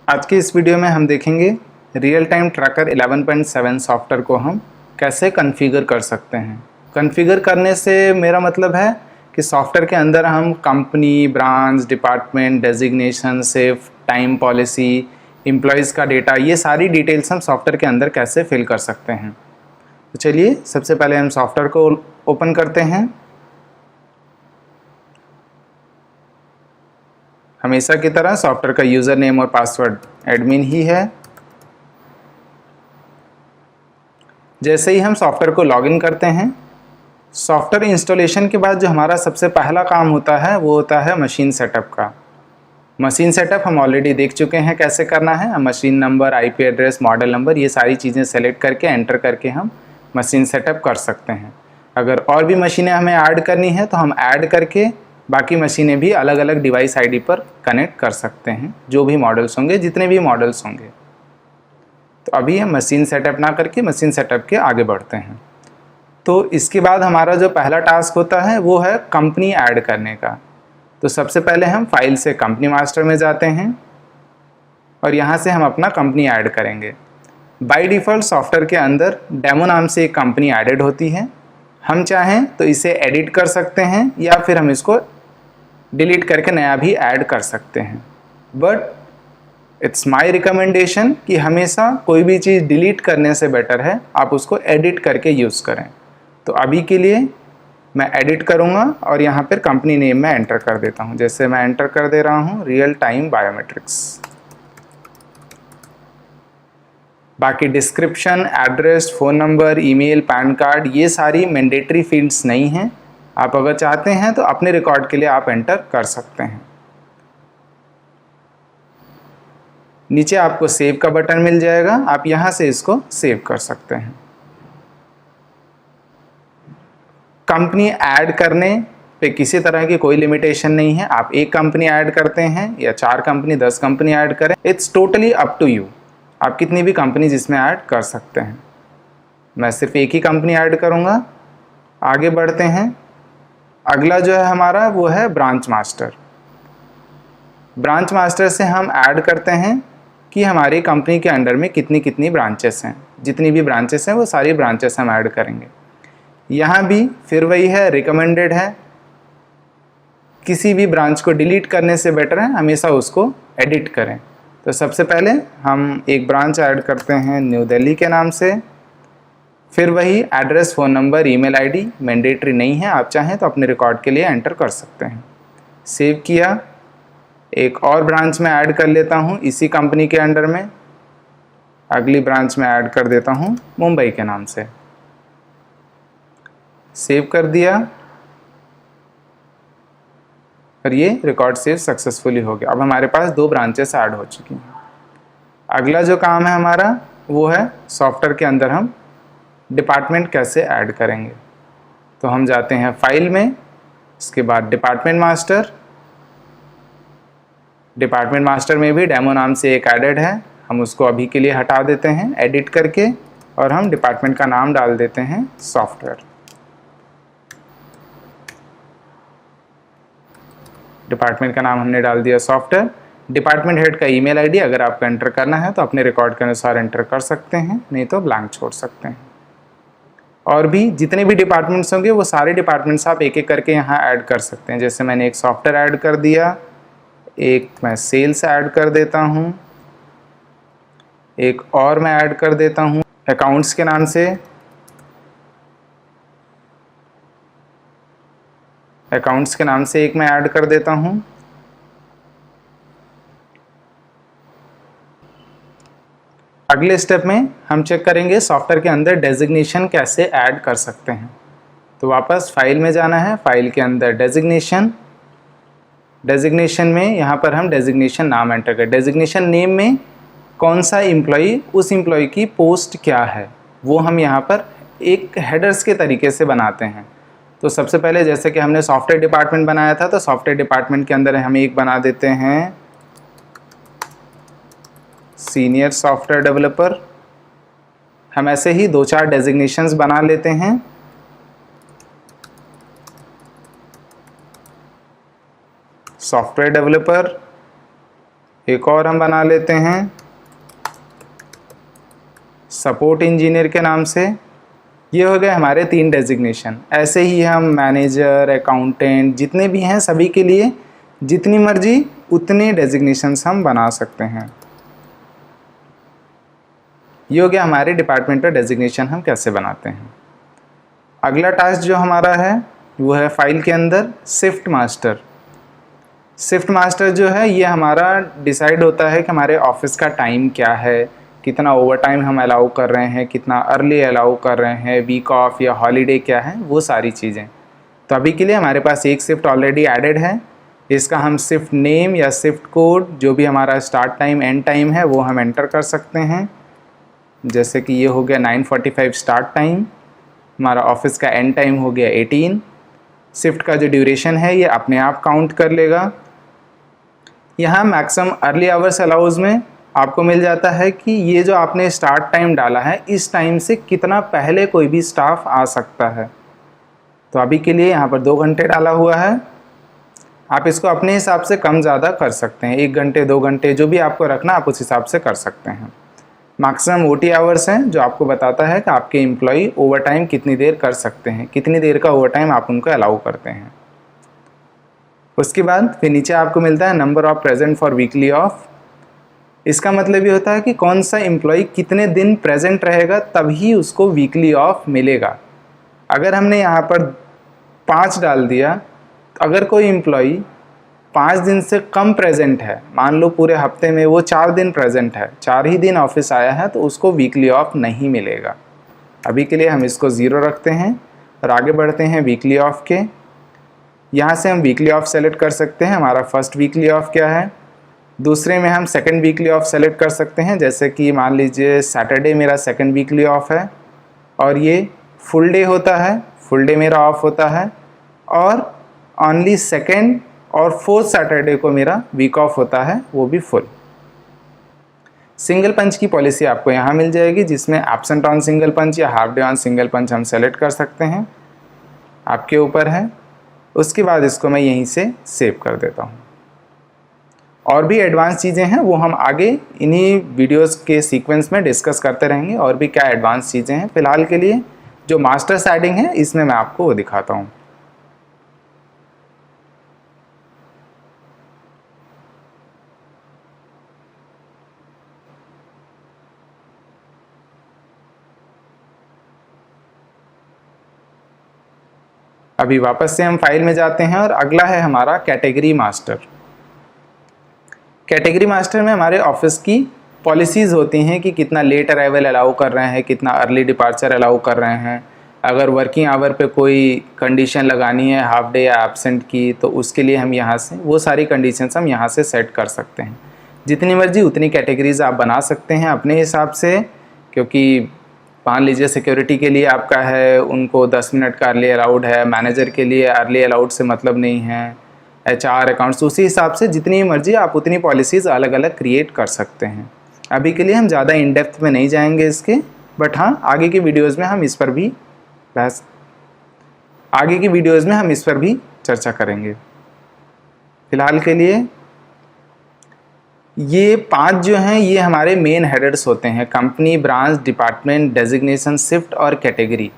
आज की इस वीडियो में हम देखेंगे रियल टाइम ट्रैकर 11.7 सॉफ्टवेयर को हम कैसे कॉन्फ़िगर कर सकते हैं। कॉन्फ़िगर करने से मेरा मतलब है कि सॉफ्टवेयर के अंदर हम company, branch, department, designation, shift, time policy, employees का डेटा, ये सारी डिटेल्स हम सॉफ्टवेयर के अंदर कैसे फिल कर सकते हैं। तो चलिए सबसे पहले हम सॉफ्टवेयर को ओपन करते हैं। हमेशा की तरह सॉफ्टवेयर का यूज़र नेम और पासवर्ड एडमिन ही है। जैसे ही हम सॉफ्टवेयर को लॉगिन करते हैं, सॉफ्टवेयर इंस्टॉलेशन के बाद जो हमारा सबसे पहला काम होता है वो होता है मशीन सेटअप का। मशीन सेटअप हम ऑलरेडी देख चुके हैं कैसे करना है। Machine number, IP address, model number, ये सारी चीज़ें सेलेक्ट करके एंटर करके हम मशीन सेटअप कर सकते हैं। अगर और भी मशीनें हमें ऐड करनी है तो हम ऐड करके बाकी मशीनें भी अलग अलग डिवाइस आईडी पर कनेक्ट कर सकते हैं, जो भी मॉडल्स होंगे, जितने भी मॉडल्स होंगे। तो अभी हम मशीन सेटअप ना करके मशीन सेटअप के आगे बढ़ते हैं। तो इसके बाद हमारा जो पहला टास्क होता है वो है कंपनी ऐड करने का। तो सबसे पहले हम फाइल से कंपनी मास्टर में जाते हैं और यहाँ से हम अपना कंपनी ऐड करेंगे। बाय डिफ़ॉल्ट सॉफ्टवेयर के अंदर डेमो नाम से एक कंपनी ऐडेड होती है। हम चाहें तो इसे एडिट कर सकते हैं या फिर हम इसको डिलीट करके नया भी ऐड कर सकते हैं। बट इट्स माय रिकमेंडेशन कि हमेशा कोई भी चीज़ डिलीट करने से बेटर है आप उसको एडिट करके यूज़ करें। तो अभी के लिए मैं एडिट करूँगा और यहाँ पर कंपनी नेम में एंटर कर देता हूँ। जैसे मैं एंटर कर दे रहा हूँ रियल टाइम बायोमेट्रिक्स। बाकी description, address, phone number, email, pan card, ये सारी मैंडेटरी फील्ड्स नहीं हैं। आप अगर चाहते हैं तो अपने रिकॉर्ड के लिए आप एंटर कर सकते हैं। नीचे आपको सेव का बटन मिल जाएगा, आप यहाँ से इसको सेव कर सकते हैं। कंपनी ऐड करने पे किसी तरह की कोई लिमिटेशन नहीं है। आप एक कंपनी ऐड करते हैं या 4 कंपनी, 10 कंपनी ऐड करें, it's totally up to you. आप कितनी भी कंपनी जिसमें ऐड कर सकते हैं। मैं सिर्फ एक ही कंपनी ऐड करूँगा। आगे बढ़ते हैं। अगला जो है हमारा वो है ब्रांच मास्टर। ब्रांच मास्टर से हम ऐड करते हैं कि हमारी कंपनी के अंडर में कितनी कितनी ब्रांचेस हैं। जितनी भी ब्रांचेस हैं वो सारी ब्रांचेस हम ऐड करेंगे। यहाँ भी फिर वही है, रिकमेंडेड है। किसी भी ब्रांच को डिलीट करने से बेटर है हमेशा उसको एडिट करें। तो सबसे पहले हम एक ब्रांच ऐड करते हैं न्यू दिल्ली के नाम से। फिर वही address, phone number, email ID mandatory नहीं है, आप चाहें तो अपने रिकॉर्ड के लिए एंटर कर सकते हैं। सेव किया। एक और ब्रांच में ऐड कर लेता हूँ इसी कंपनी के अंडर में। अगली ब्रांच में ऐड कर देता हूँ मुंबई के नाम से। सेव कर दिया और ये रिकॉर्ड सेव सक्सेसफुली हो गया। अब हमारे पास 2 ब्रांचेस ऐड हो चुकी हैं। अगला जो काम है हमारा वो है सॉफ्टवेयर के अंदर हम डिपार्टमेंट कैसे ऐड करेंगे। तो हम जाते हैं फाइल में, इसके बाद डिपार्टमेंट मास्टर। डिपार्टमेंट मास्टर में भी डेमो नाम से एक एडेड है, हम उसको अभी के लिए हटा देते हैं एडिट करके और हम डिपार्टमेंट का नाम डाल देते हैं सॉफ्टवेयर। डिपार्टमेंट का नाम हमने डाल दिया सॉफ्टवेयर। डिपार्टमेंट हेड का ईमेल आईडी अगर आपको एंटर करना है तो अपने रिकॉर्ड के अनुसार एंटर कर सकते हैं, नहीं तो ब्लैंक छोड़ सकते हैं। और भी जितने भी डिपार्टमेंट्स होंगे वो सारे डिपार्टमेंट्स आप एक एक करके यहाँ ऐड कर सकते हैं। जैसे मैंने एक सॉफ्टवेयर ऐड कर दिया, एक मैं सेल्स ऐड कर देता हूँ, एक और मैं ऐड कर देता हूँ अकाउंट्स के नाम से। अकाउंट्स के नाम से एक मैं ऐड कर देता हूँ। अगले स्टेप में हम चेक करेंगे सॉफ्टवेयर के अंदर डेजिग्नेशन कैसे ऐड कर सकते हैं। तो वापस फाइल में जाना है, फाइल के अंदर डेजिग्नेशन। डेजिग्नेशन में यहाँ पर हम डेजिग्नेशन नाम एंटर करें। डेजिग्नेशन नेम में कौन सा एम्प्लॉई, उस एम्प्लॉई की पोस्ट क्या है वो हम यहाँ पर एक हेडर्स के तरीके से बनाते हैं। तो सबसे पहले जैसे कि हमने सॉफ्टवेयर डिपार्टमेंट बनाया था, तो सॉफ्टवेयर डिपार्टमेंट के अंदर हम एक बना देते हैं सीनियर सॉफ्टवेयर डेवलपर। हम ऐसे ही 2-4 डेजिग्नेशंस बना लेते हैं। सॉफ्टवेयर डेवलपर, एक और हम बना लेते हैं सपोर्ट इंजीनियर के नाम से। ये हो गए हमारे 3 डेजिग्नेशन। ऐसे ही हम मैनेजर, अकाउंटेंट जितने भी हैं सभी के लिए जितनी मर्जी उतने डेजिग्नेशंस हम बना सकते हैं। ये हो गया हमारे डिपार्टमेंटल डेजिग्नेशन हम कैसे बनाते हैं। अगला टास्क जो हमारा है वो है फाइल के अंदर शिफ्ट मास्टर। शिफ्ट मास्टर जो है ये हमारा डिसाइड होता है कि हमारे ऑफिस का टाइम क्या है, कितना ओवर टाइम हम अलाउ कर रहे हैं, कितना अर्ली अलाउ कर रहे हैं, वीक ऑफ या हॉलीडे क्या है, वो सारी चीज़ें। तो अभी के लिए हमारे पास एक शिफ्ट ऑलरेडी एडेड है। इसका हम शिफ्ट नेम या शिफ्ट कोड जो भी हमारा स्टार्ट टाइम एंड टाइम है वो हम एंटर कर सकते हैं। जैसे कि ये हो गया 9:45 स्टार्ट टाइम, हमारा ऑफिस का एंड टाइम हो गया 18। शिफ्ट का जो ड्यूरेशन है ये अपने आप काउंट कर लेगा। यहाँ मैक्सिमम अर्ली आवर्स अलाउज में आपको मिल जाता है कि ये जो आपने स्टार्ट टाइम डाला है इस टाइम से कितना पहले कोई भी स्टाफ आ सकता है। तो अभी के लिए यहाँ पर 2 घंटे डाला हुआ है। आप इसको अपने हिसाब से कम ज़्यादा कर सकते हैं, 1 घंटे 2 घंटे जो भी आपको रखना आप उस हिसाब से कर सकते हैं। मैक्सिमम OT आवर्स हैं जो आपको बताता है कि आपके एम्प्लॉई ओवर टाइम कितनी देर कर सकते हैं, कितनी देर का ओवर टाइम आप उनको अलाउ करते हैं। उसके बाद फिर नीचे आपको मिलता है number of present for weekly off. इसका मतलब ये होता है कि कौन सा एम्प्लॉय कितने दिन प्रेजेंट रहेगा तभी उसको वीकली ऑफ मिलेगा। अगर हमने यहाँ पर 5 डाल दिया, तो अगर कोई एम्प्लॉय 5 दिन से कम प्रेजेंट है, मान लो पूरे हफ्ते में वो 4 दिन प्रेजेंट है, 4 ही दिन ऑफिस आया है, तो उसको वीकली ऑफ नहीं मिलेगा। अभी के लिए हम इसको 0 रखते हैं और आगे बढ़ते हैं वीकली ऑफ के। यहाँ से हम वीकली ऑफ सेलेक्ट कर सकते हैं, हमारा फर्स्ट वीकली ऑफ क्या है। दूसरे में हम सेकंड वीकली ऑफ सेलेक्ट कर सकते हैं, जैसे कि मान लीजिए सैटरडे मेरा सेकंड वीकली ऑफ है और ये फुल डे होता है, फुल डे मेरा ऑफ होता है, और ओनली सेकंड और फोर्थ सैटरडे को मेरा वीक ऑफ होता है, वो भी फुल। सिंगल पंच की पॉलिसी आपको यहाँ मिल जाएगी, जिसमें एब्सेंट ऑन सिंगल पंच या half day on single punch हम सेलेक्ट कर सकते हैं, आपके ऊपर है। उसके बाद इसको मैं यहीं से सेव कर देता हूँ। और भी एडवांस चीज़ें हैं वो हम आगे इन्हीं वीडियोस के सीक्वेंस में डिस्कस करते रहेंगे, और भी क्या एडवांस चीज़ें हैं। फिलहाल के लिए जो मास्टर सेटिंग है इसमें मैं आपको वो दिखाता हूँ। अभी वापस से हम फाइल में जाते हैं और अगला है हमारा कैटेगरी मास्टर। कैटेगरी मास्टर में हमारे ऑफिस की पॉलिसीज़ होती हैं कि कितना लेट अराइवल अलाउ कर रहे हैं, कितना अर्ली डिपार्चर अलाउ कर रहे हैं। अगर वर्किंग आवर पे कोई कंडीशन लगानी है हाफ डे या एब्सेंट की, तो उसके लिए हम यहाँ से वो सारी कंडीशंस हम यहाँ से सेट कर सकते हैं। जितनी मर्जी उतनी कैटेगरीज़ आप बना सकते हैं अपने हिसाब से, क्योंकि मान लीजिए सिक्योरिटी के लिए आपका है उनको 10 मिनट का अर्ली अलाउड है, मैनेजर के लिए अर्ली अलाउड से मतलब नहीं है, HR अकाउंट्स, उसी हिसाब से जितनी मर्जी आप उतनी पॉलिसीज़ अलग अलग क्रिएट कर सकते हैं। अभी के लिए हम ज़्यादा इन डेप्थ में नहीं जाएंगे इसके, बट हाँ आगे की वीडियोज़ में हम इस पर भी चर्चा करेंगे। फिलहाल के लिए ये 5 जो हैं ये हमारे मेन हेडर्स होते हैं, company, branch, department, designation, shift और कैटेगरी।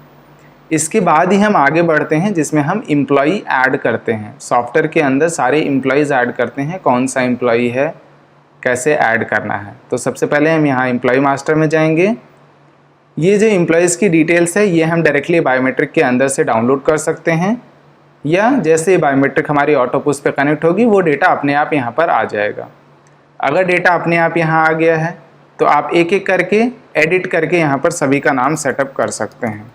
इसके बाद ही हम आगे बढ़ते हैं जिसमें हम एम्प्लॉई ऐड करते हैं। सॉफ्टवेयर के अंदर सारे एम्प्लॉयज़ ऐड करते हैं, कौन सा एम्प्लॉई है, कैसे ऐड करना है। तो सबसे पहले हम यहाँ एम्प्लॉई मास्टर में जाएंगे। ये जो एम्प्लॉयज़ की डिटेल्स है ये हम डायरेक्टली बायोमेट्रिक के अंदर से डाउनलोड कर सकते हैं, या जैसे बायोमेट्रिक हमारी ऑटोपुस पे कनेक्ट होगी वो डेटा अपने आप यहाँ पर आ जाएगा। अगर डेटा अपने आप यहाँ आ गया है तो आप एक एक करके एडिट करके यहाँ पर सभी का नाम सेटअप कर सकते हैं।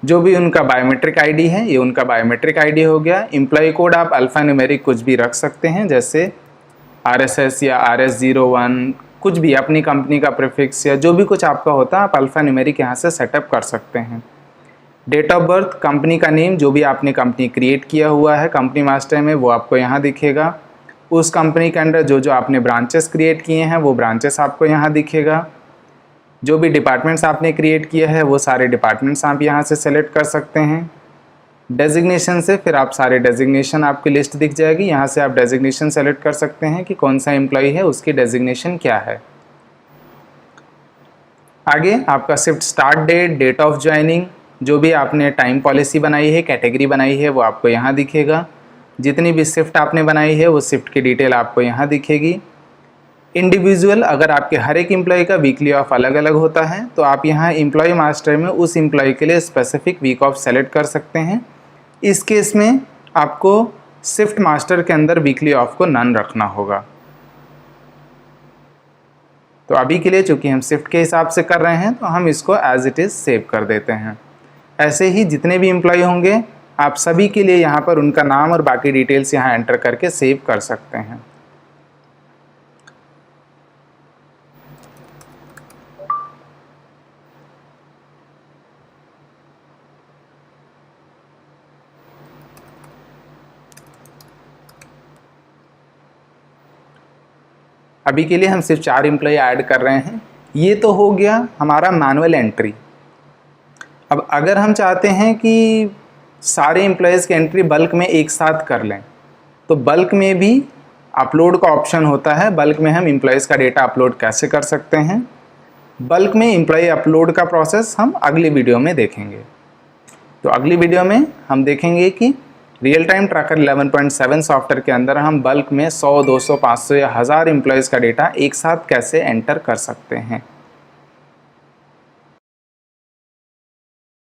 जो भी उनका बायोमेट्रिक आईडी है ये उनका बायोमेट्रिक आईडी हो गया। एम्प्लॉय कोड आप अल्फ़ा न्यूमेरिक कुछ भी रख सकते हैं, जैसे RSS या RS01, कुछ भी अपनी कंपनी का प्रीफिक्स या जो भी कुछ आपका होता है आप अल्फ़ा न्यूमेरिक यहाँ से सेटअप कर सकते हैं। डेट ऑफ बर्थ, कंपनी का नेम जो भी आपने कंपनी क्रिएट किया हुआ है कंपनी मास्टर में वो आपको यहाँ दिखेगा। उस कंपनी के अंदर जो जो आपने ब्रांचेस क्रिएट किए हैं वो ब्रांचेस आपको यहाँ दिखेगा। जो भी डिपार्टमेंट्स आपने क्रिएट किए हैं वो सारे डिपार्टमेंट्स आप यहाँ से सेलेक्ट कर सकते हैं। डेजिग्नेशन से फिर आप सारे डेजिग्नेशन आपकी लिस्ट दिख जाएगी। यहाँ से आप डेजिग्नेशन सेलेक्ट कर सकते हैं कि कौन सा एम्प्लॉय है, उसकी डेजिग्नेशन क्या है। आगे आपका shift start date, date of joining, जो भी आपने टाइम पॉलिसी बनाई है, कैटेगरी बनाई है, वो आपको यहाँ दिखेगा। जितनी भी शिफ्ट आपने बनाई है वो शिफ्ट की डिटेल आपको यहाँ दिखेगी। इंडिविजुअल, अगर आपके हर एक एम्प्लॉय का वीकली ऑफ अलग अलग होता है तो आप यहाँ एम्प्लॉय मास्टर में उस एम्प्लॉय के लिए स्पेसिफिक वीक ऑफ सेलेक्ट कर सकते हैं। इस केस में आपको शिफ्ट मास्टर के अंदर वीकली ऑफ को नन रखना होगा। तो अभी के लिए चूंकि हम शिफ्ट के हिसाब से कर रहे हैं तो हम इसको एज इट इज़ सेव कर देते हैं। ऐसे ही जितने भी एम्प्लॉय होंगे आप सभी के लिए यहाँ पर उनका नाम और बाकी डिटेल्स यहाँ एंटर करके सेव कर सकते हैं। अभी के लिए हम सिर्फ 4 एम्प्लॉय ऐड कर रहे हैं। ये तो हो गया हमारा मैनुअल एंट्री। अब अगर हम चाहते हैं कि सारे एम्प्लॉयज़ की एंट्री बल्क में एक साथ कर लें तो बल्क में भी अपलोड का ऑप्शन होता है। बल्क में हम एम्प्लॉयज़ का डेटा अपलोड कैसे कर सकते हैं, बल्क में एम्प्लॉय अपलोड का प्रोसेस हम अगली वीडियो में देखेंगे। तो अगली वीडियो में हम देखेंगे कि रियल टाइम ट्रैकर 11.7 सॉफ्टवेयर के अंदर हम बल्क में 100, 200, 500 या 1000 एम्प्लॉयज़ का डेटा एक साथ कैसे एंटर कर सकते हैं।